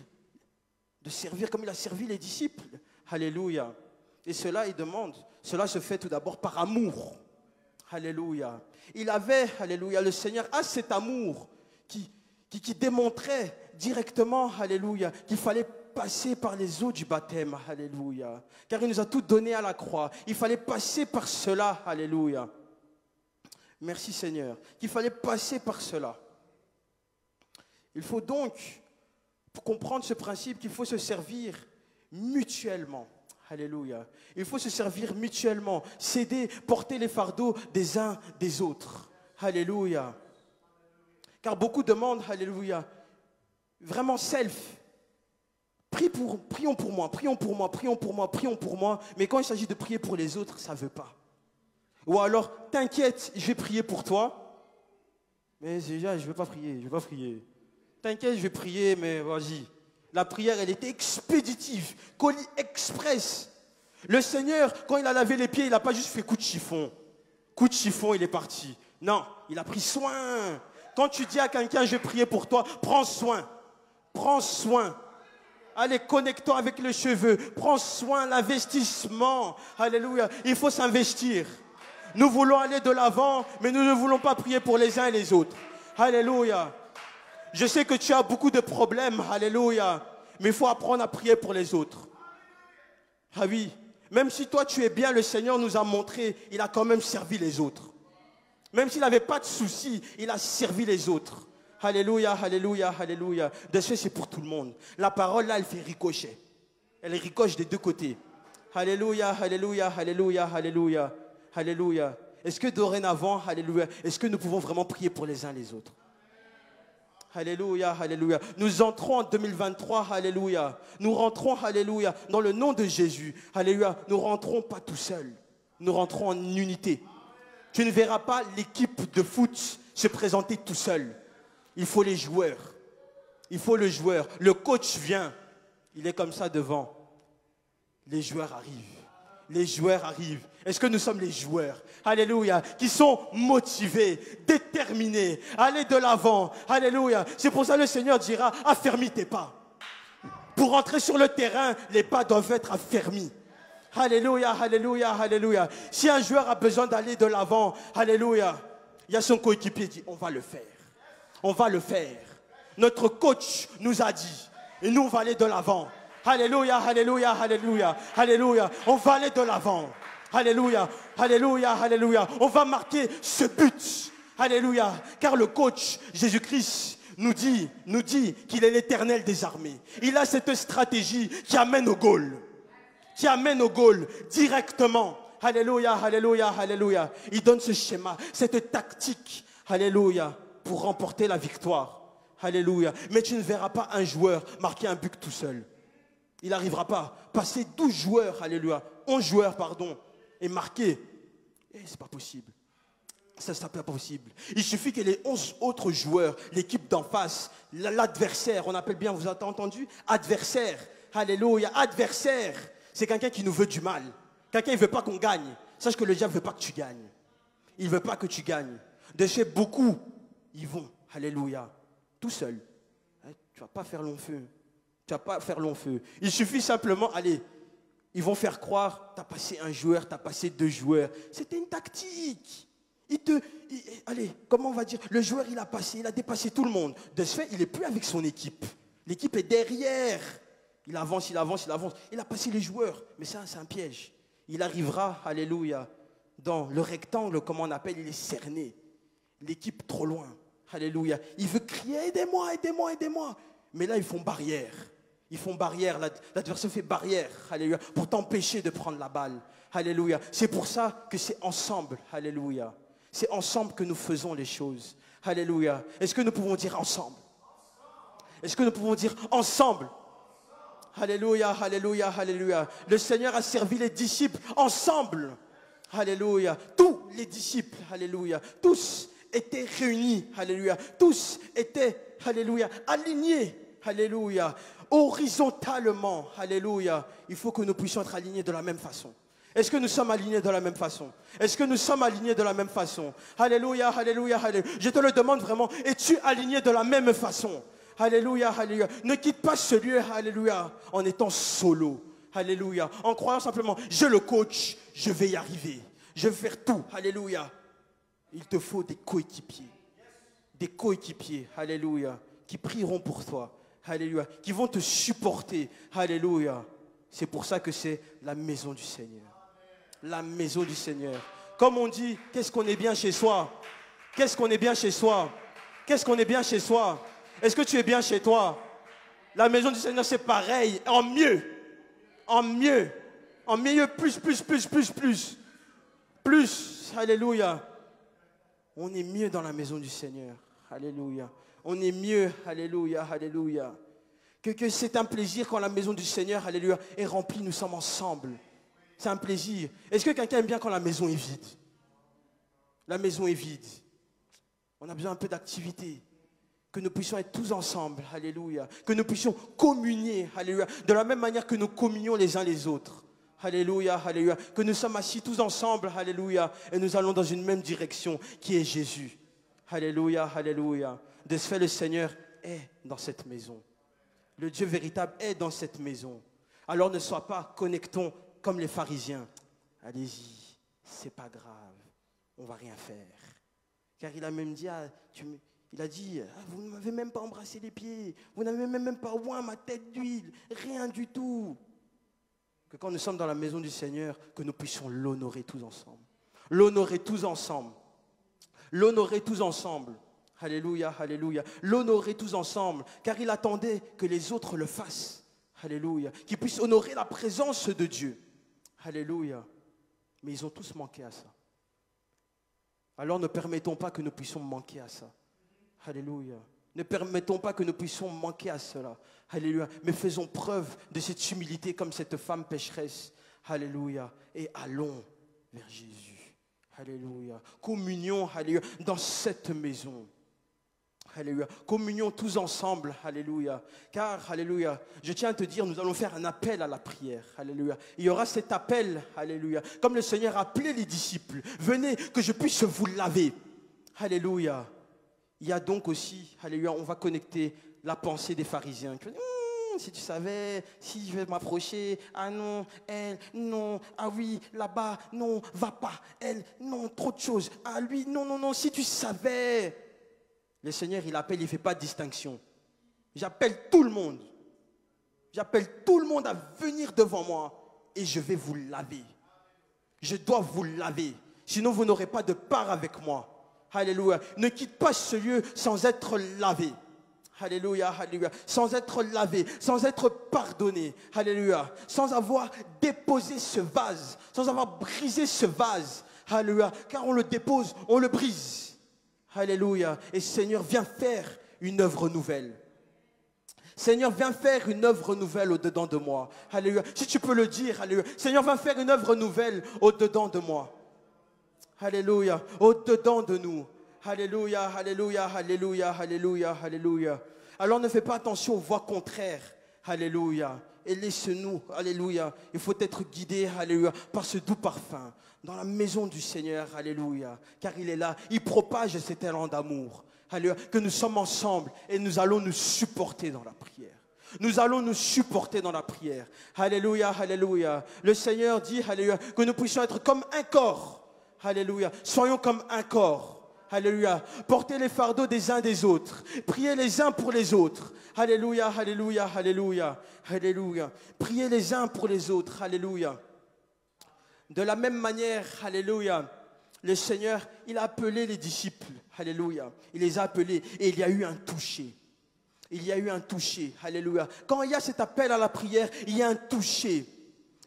comme il a servi les disciples. Alléluia. Et cela, il demande, cela se fait tout d'abord par amour. Alléluia. Il avait, alléluia, le Seigneur a cet amour qui démontrait directement, alléluia, qu'il fallait passer par les eaux du baptême, alléluia. Car il nous a tout donné à la croix. Il fallait passer par cela, alléluia. Merci Seigneur, qu'il fallait passer par cela. Il faut donc, pour comprendre ce principe, qu'il faut se servir mutuellement. Alléluia. Il faut se servir mutuellement, s'aider, porter les fardeaux des uns des autres. Alléluia. Car beaucoup demandent, alléluia, vraiment self. Prions pour moi, prions pour moi, prions pour moi, prions pour moi. Mais quand il s'agit de prier pour les autres, ça ne veut pas. Ou alors, t'inquiète, je vais prier pour toi. Mais déjà, je ne veux pas prier, je ne veux pas prier. T'inquiète, je vais prier, mais vas-y. La prière, elle était expéditive, colis express. Le Seigneur, quand il a lavé les pieds, il n'a pas juste fait coup de chiffon. Coup de chiffon, il est parti. Non, il a pris soin. Quand tu dis à quelqu'un, je vais prier pour toi, prends soin. Prends soin. Allez, connecte-toi avec les cheveux. Prends soin, l'investissement. Alléluia. Il faut s'investir. Nous voulons aller de l'avant, mais nous ne voulons pas prier pour les uns et les autres. Alléluia. Je sais que tu as beaucoup de problèmes. Alléluia. Mais il faut apprendre à prier pour les autres. Ah oui. Même si toi tu es bien, le Seigneur nous a montré, il a quand même servi les autres. Même s'il n'avait pas de soucis, il a servi les autres. Alléluia, alléluia, alléluia. De ce fait, c'est pour tout le monde. La parole, là, elle fait ricochet. Elle ricoche des deux côtés. Alléluia, alléluia, alléluia, alléluia, alléluia. Est-ce que dorénavant, alléluia, est-ce que nous pouvons vraiment prier pour les uns les autres? Alléluia, alléluia. Nous entrons en 2023, alléluia. Nous rentrons, alléluia, dans le nom de Jésus. Alléluia. Nous rentrons pas tout seuls. Nous rentrons en unité. Tu ne verras pas l'équipe de foot se présenter tout seul. Il faut les joueurs. Il faut le joueur. Le coach vient. Il est comme ça devant. Les joueurs arrivent. Les joueurs arrivent. Est-ce que nous sommes les joueurs? Alléluia. Qui sont motivés, déterminés. Allez de l'avant. Alléluia. C'est pour ça que le Seigneur dira, affermis tes pas. Pour entrer sur le terrain, les pas doivent être affermis. Alléluia, alléluia, alléluia. Si un joueur a besoin d'aller de l'avant, alléluia, il y a son coéquipier qui dit, on va le faire. On va le faire. Notre coach nous a dit, et nous on va aller de l'avant. Alléluia, alléluia, alléluia, alléluia. On va aller de l'avant. Alléluia, alléluia, alléluia. On va marquer ce but. Alléluia. Car le coach, Jésus-Christ, nous dit qu'il est l'Éternel des armées. Il a cette stratégie qui amène au goal. Qui amène au goal directement. Alléluia, alléluia, alléluia. Il donne ce schéma, cette tactique. Alléluia. Pour remporter la victoire. Alléluia. Mais tu ne verras pas un joueur marquer un but tout seul. Il n'arrivera pas. Passer 12 joueurs, alléluia, 11 joueurs, pardon, et marquer. C'est pas possible. Ça, c'est pas possible. Il suffit que les 11 autres joueurs, l'équipe d'en face, l'adversaire, on appelle bien, vous avez entendu? Adversaire. Alléluia. Adversaire. C'est quelqu'un qui nous veut du mal. Quelqu'un qui ne veut pas qu'on gagne. Sache que le diable ne veut pas que tu gagnes. Il ne veut pas que tu gagnes. De chez beaucoup, ils vont, alléluia, tout seuls. Tu ne vas pas faire long feu. Tu ne vas pas faire long feu. Il suffit simplement, allez, ils vont faire croire, tu as passé un joueur, tu as passé 2 joueurs. C'était une tactique. Allez, comment on va dire? Le joueur, il a dépassé tout le monde. De ce fait, il n'est plus avec son équipe. L'équipe est derrière. Il avance, il avance, il avance. Il a passé les joueurs. Mais ça, c'est un piège. Il arrivera, alléluia, dans le rectangle, comme on appelle, il est cerné. L'équipe trop loin. Alléluia. Il veut crier, aidez-moi, aidez-moi, aidez-moi. Mais là, ils font barrière. Ils font barrière. L'adversaire fait barrière. Alléluia. Pour t'empêcher de prendre la balle. Alléluia. C'est pour ça que c'est ensemble. Alléluia. C'est ensemble que nous faisons les choses. Alléluia. Est-ce que nous pouvons dire ensemble? Est-ce que nous pouvons dire ensemble? Alléluia, alléluia, alléluia. Le Seigneur a servi les disciples ensemble. Alléluia. Tous les disciples, alléluia. Tous étaient réunis, alléluia. Tous étaient, alléluia, alignés, alléluia. Horizontalement, alléluia. Il faut que nous puissions être alignés de la même façon. Est-ce que nous sommes alignés de la même façon? Est-ce que nous sommes alignés de la même façon? Alléluia, alléluia, alléluia. Je te le demande vraiment, es-tu aligné de la même façon? Alléluia, alléluia. Ne quitte pas ce lieu, alléluia, en étant solo. Alléluia. En croyant simplement, je le coach, je vais y arriver. Je vais faire tout. Alléluia. Il te faut des coéquipiers. Des coéquipiers, alléluia, qui prieront pour toi. Alléluia. Qui vont te supporter. Alléluia. C'est pour ça que c'est la maison du Seigneur. La maison du Seigneur. Comme on dit, qu'est-ce qu'on est bien chez soi? Qu'est-ce qu'on est bien chez soi? Qu'est-ce qu'on est bien chez soi? Est-ce que tu es bien chez toi? La maison du Seigneur, c'est pareil, en mieux. En mieux. En mieux, plus. Plus, alléluia. On est mieux dans la maison du Seigneur. Alléluia. On est mieux, alléluia, alléluia. Que c'est un plaisir quand la maison du Seigneur, alléluia, est remplie, nous sommes ensemble. C'est un plaisir. Est-ce que quelqu'un aime bien quand la maison est vide? La maison est vide. On a besoin un peu d'activité. Que nous puissions être tous ensemble, alléluia. Que nous puissions communier, alléluia. De la même manière que nous communions les uns les autres. Alléluia, alléluia. Que nous sommes assis tous ensemble, alléluia. Et nous allons dans une même direction, qui est Jésus. Alléluia, alléluia. De ce fait, le Seigneur est dans cette maison. Le Dieu véritable est dans cette maison. Alors ne sois pas, connectons comme les pharisiens. Allez-y, c'est pas grave, on va rien faire. Car il a même dit, il a dit, vous ne m'avez même pas embrassé les pieds, vous n'avez même pas oint ma tête d'huile, rien du tout. Que quand nous sommes dans la maison du Seigneur, que nous puissions l'honorer tous ensemble. L'honorer tous ensemble. L'honorer tous ensemble. Alléluia, alléluia. L'honorer tous ensemble, car il attendait que les autres le fassent. Alléluia. Qu'ils puissent honorer la présence de Dieu. Alléluia. Mais ils ont tous manqué à ça. Alors ne permettons pas que nous puissions manquer à ça. Alléluia. Ne permettons pas que nous puissions manquer à cela. Alléluia. Mais faisons preuve de cette humilité comme cette femme pécheresse. Alléluia. Et allons vers Jésus. Alléluia. Communion, alléluia, dans cette maison. Alléluia. Communion tous ensemble. Alléluia. Car, alléluia, je tiens à te dire, nous allons faire un appel à la prière. Alléluia. Il y aura cet appel. Alléluia. Comme le Seigneur a appelé les disciples. Venez que je puisse vous laver. Alléluia. Il y a donc aussi, alléluia, on va connecter la pensée des pharisiens. Si tu savais, si je vais m'approcher, ah non, elle, non, ah oui, là-bas, non, va pas, elle, non, trop de choses, ah lui, non, si tu savais. Le Seigneur, il appelle, il ne fait pas de distinction. J'appelle tout le monde. J'appelle tout le monde à venir devant moi et je vais vous laver. Je dois vous laver, sinon vous n'aurez pas de part avec moi. Alléluia. Ne quitte pas ce lieu sans être lavé. Alléluia, alléluia. Sans être lavé, sans être pardonné. Alléluia. Sans avoir déposé ce vase, sans avoir brisé ce vase. Alléluia. Car on le dépose, on le brise. Alléluia. Et Seigneur, viens faire une œuvre nouvelle. Seigneur, viens faire une œuvre nouvelle au-dedans de moi. Alléluia. Si tu peux le dire, alléluia. Seigneur, viens faire une œuvre nouvelle au-dedans de moi. Alléluia, au-dedans de nous. Alléluia, alléluia, alléluia, alléluia, alléluia. Alors ne fais pas attention aux voix contraires. Alléluia. Et laisse-nous, alléluia. Il faut être guidé, alléluia, par ce doux parfum. Dans la maison du Seigneur, alléluia. Car il est là, il propage cet élan d'amour. Alléluia, que nous sommes ensemble et nous allons nous supporter dans la prière. Nous allons nous supporter dans la prière. Alléluia, alléluia. Le Seigneur dit, alléluia, que nous puissions être comme un corps. Alléluia. Soyons comme un corps. Alléluia. Portez les fardeaux des uns des autres. Priez les uns pour les autres. Alléluia, alléluia, alléluia, alléluia. Priez les uns pour les autres. Alléluia. De la même manière, alléluia, le Seigneur, il a appelé les disciples. Alléluia. Il les a appelés et il y a eu un toucher. Il y a eu un toucher. Alléluia. Quand il y a cet appel à la prière, il y a un toucher.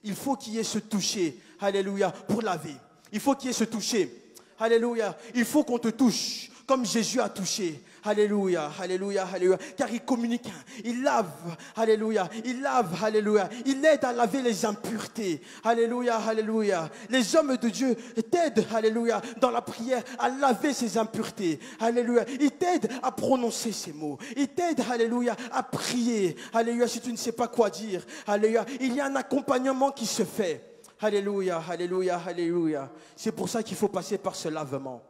Il faut qu'il y ait ce toucher. Alléluia. Pour laver. Il faut qu'il y ait ce toucher. Alléluia. Il faut qu'on te touche comme Jésus a touché. Alléluia, alléluia, alléluia. Car il communique, il lave, alléluia, il lave, alléluia. Il aide à laver les impuretés. Alléluia, alléluia. Les hommes de Dieu t'aident, alléluia, dans la prière à laver ces impuretés. Alléluia. Ils t'aident à prononcer ces mots. Ils t'aident, alléluia, à prier. Alléluia, si tu ne sais pas quoi dire. Alléluia. Il y a un accompagnement qui se fait. Alléluia, alléluia, alléluia. C'est pour ça qu'il faut passer par ce lavement.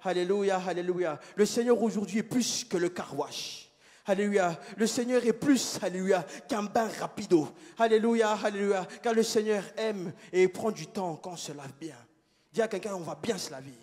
Alléluia, alléluia. Le Seigneur aujourd'hui est plus que le car-wash. Alléluia. Le Seigneur est plus, alléluia, qu'un bain rapido. Alléluia, alléluia. Car le Seigneur aime et prend du temps quand on se lave bien. Dis à quelqu'un, on va bien se laver.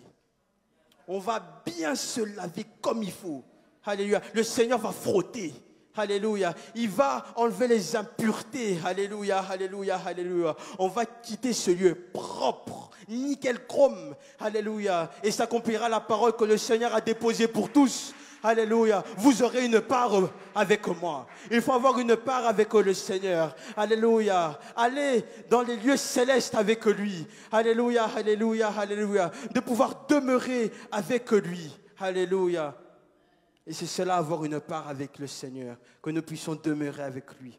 On va bien se laver comme il faut. Alléluia. Le Seigneur va frotter. Alléluia. Il va enlever les impuretés. Alléluia, alléluia, alléluia. On va quitter ce lieu propre, nickel chrome. Alléluia. Et s'accomplira la parole que le Seigneur a déposée pour tous. Alléluia. Vous aurez une part avec moi. Il faut avoir une part avec le Seigneur. Alléluia. Allez dans les lieux célestes avec lui. Alléluia, alléluia, alléluia. De pouvoir demeurer avec lui. Alléluia. Et c'est cela, avoir une part avec le Seigneur, que nous puissions demeurer avec lui.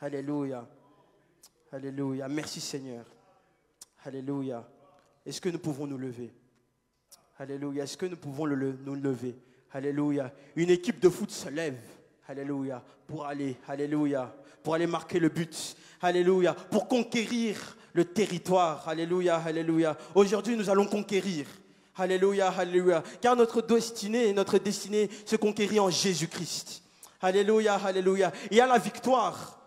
Alléluia. Alléluia. Merci Seigneur. Alléluia. Est-ce que nous pouvons nous lever? Alléluia. Est-ce que nous pouvons nous lever? Alléluia. Une équipe de foot se lève. Alléluia. Pour aller, alléluia, pour aller marquer le but. Alléluia. Pour conquérir le territoire. Alléluia, alléluia. Aujourd'hui, nous allons conquérir. Alléluia, alléluia. Car notre destinée se conquérit en Jésus-Christ. Alléluia, alléluia. Il y a la victoire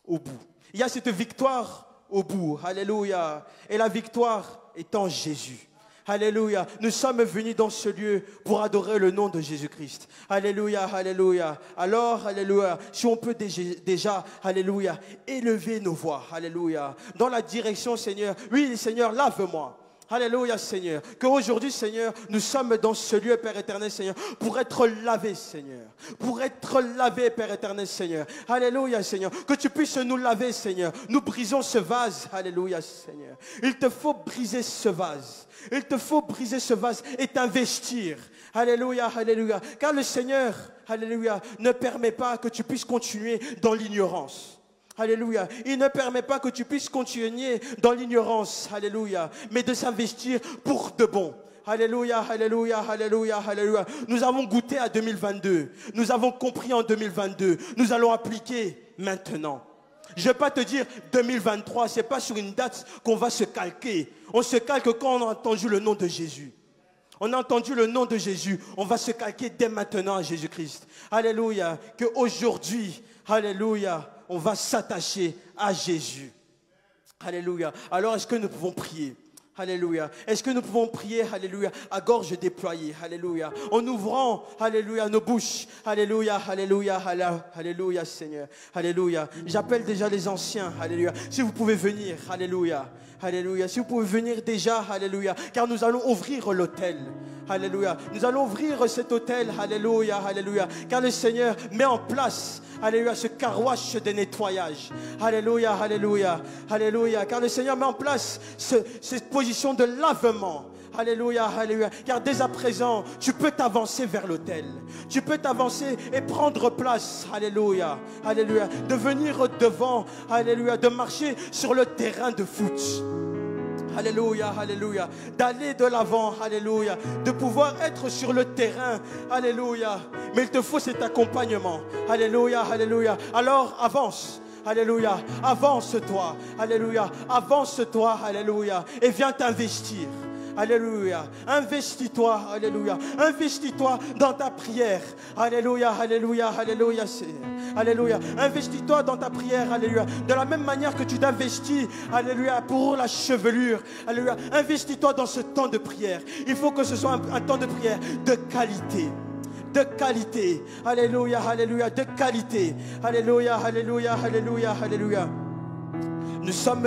au bout. Il y a cette victoire au bout. Alléluia. Et la victoire est en Jésus. Alléluia. Nous sommes venus dans ce lieu pour adorer le nom de Jésus-Christ. Alléluia, alléluia. Alors, alléluia, si on peut déjà, alléluia, élever nos voix. Alléluia. Dans la direction, Seigneur. Oui, Seigneur, lave-moi. Alléluia, Seigneur. Qu'aujourd'hui, Seigneur, nous sommes dans ce lieu, Père éternel, Seigneur, pour être lavés, Seigneur. Pour être lavés, Père éternel, Seigneur. Alléluia, Seigneur. Que tu puisses nous laver, Seigneur. Nous brisons ce vase. Alléluia, Seigneur. Il te faut briser ce vase. Il te faut briser ce vase et t'investir. Alléluia, alléluia. Car le Seigneur, alléluia, ne permet pas que tu puisses continuer dans l'ignorance. Alléluia. Il ne permet pas que tu puisses continuer dans l'ignorance. Alléluia. Mais de s'investir pour de bon. Alléluia, alléluia, alléluia, alléluia. Nous avons goûté à 2022. Nous avons compris en 2022. Nous allons appliquer maintenant. Je ne vais pas te dire 2023. Ce n'est pas sur une date qu'on va se calquer. On se calque quand on a entendu le nom de Jésus. On a entendu le nom de Jésus. On va se calquer dès maintenant à Jésus-Christ. Alléluia. Qu'aujourd'hui, alléluia, on va s'attacher à Jésus. Alléluia. Alors, est-ce que nous pouvons prier? Alléluia. Est-ce que nous pouvons prier, alléluia, à gorge déployée, alléluia, en ouvrant, alléluia, nos bouches, alléluia, alléluia, alléluia, Seigneur, alléluia. J'appelle déjà les anciens, alléluia. Si vous pouvez venir, alléluia, alléluia. Si vous pouvez venir déjà, alléluia, car nous allons ouvrir l'autel, alléluia. Nous allons ouvrir cet autel, alléluia, alléluia, car le Seigneur met en place, alléluia, ce carouage de nettoyage, alléluia, alléluia, alléluia, car le Seigneur met en place cette position de lavement. Alléluia, alléluia. Car dès à présent, tu peux t'avancer vers l'autel. Tu peux t'avancer et prendre place. Alléluia, alléluia. De venir devant, alléluia. De marcher sur le terrain de foot. Alléluia, alléluia. D'aller de l'avant, alléluia. De pouvoir être sur le terrain, alléluia. Mais il te faut cet accompagnement. Alléluia, alléluia. Alors avance. Alléluia, avance-toi, alléluia, avance-toi, alléluia, et viens t'investir. Alléluia. Investis-toi. Alléluia. Investis-toi dans ta prière. Alléluia, alléluia, alléluia, Seigneur. Alléluia. Investis-toi dans ta prière. Alléluia. De la même manière que tu t'investis, alléluia, pour la chevelure. Alléluia. Investis-toi dans ce temps de prière. Il faut que ce soit un temps de prière de qualité. De qualité. Alléluia, alléluia, de qualité. Alléluia, alléluia, alléluia, alléluia. Nous sommes